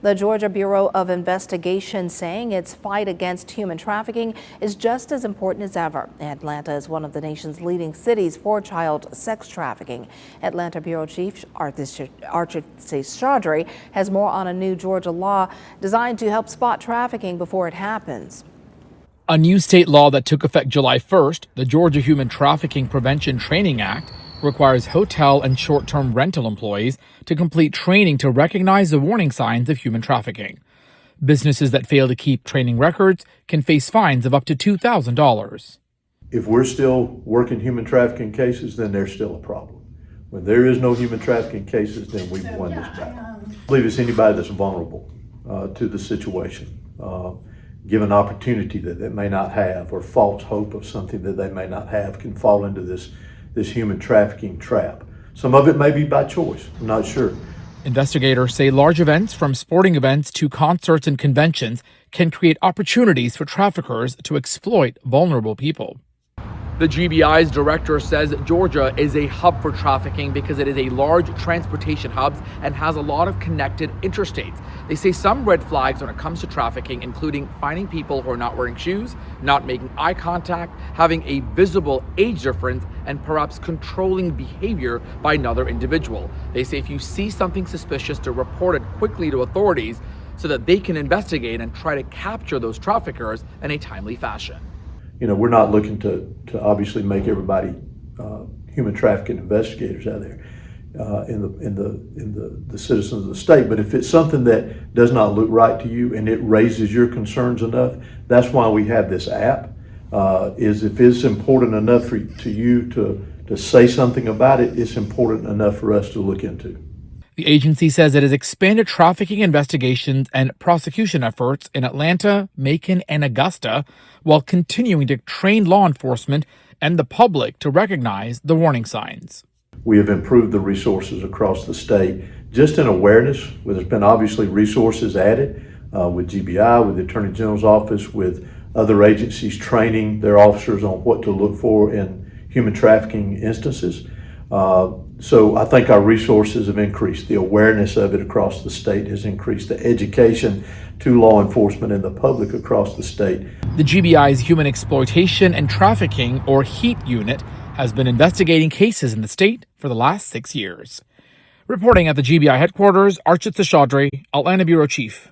The Georgia Bureau of Investigation saying its fight against human trafficking is just as important as ever. Atlanta is one of the nation's leading cities for child sex trafficking. Atlanta Bureau Chief Archie Chaudhry has more on a new Georgia law designed to help spot trafficking before it happens. A new state law that took effect July 1st, the Georgia Human Trafficking Prevention Training Act, requires hotel and short-term rental employees to complete training to recognize the warning signs of human trafficking. Businesses that fail to keep training records can face fines of up to $2,000. If we're still working human trafficking cases, then there's still a problem. When there is no human trafficking cases, then we've won this battle. I believe it's anybody that's vulnerable to the situation, given opportunity that they may not have, or false hope of something that they may not have, can fall into this human trafficking trap. Some of it may be by choice, I'm not sure. Investigators say large events, from sporting events to concerts and conventions, can create opportunities for traffickers to exploit vulnerable people. The GBI's director says Georgia is a hub for trafficking because it is a large transportation hub and has a lot of connected interstates. They say some red flags when it comes to trafficking, including finding people who are not wearing shoes, not making eye contact, having a visible age difference, and perhaps controlling behavior by another individual. They say if you see something suspicious, to report it quickly to authorities so that they can investigate and try to capture those traffickers in a timely fashion. You know, we're not looking to obviously make everybody human trafficking investigators out there in the citizens of the state. But if it's something that does not look right to you and it raises your concerns enough, that's why we have this app. Is if it's important enough to you to say something about it, it's important enough for us to look into. The agency says it has expanded trafficking investigations and prosecution efforts in Atlanta, Macon, and Augusta, while continuing to train law enforcement and the public to recognize the warning signs. We have improved the resources across the state, just in awareness, where there's been obviously resources added with GBI, with the Attorney General's office, with other agencies training their officers on what to look for in human trafficking instances. So I think our resources have increased. The awareness of it across the state has increased. The education to law enforcement and the public across the state. The GBI's Human Exploitation and Trafficking, or HEAT unit, has been investigating cases in the state for the last 6 years. Reporting at the GBI headquarters, Archie Chaudhry, Atlanta Bureau Chief.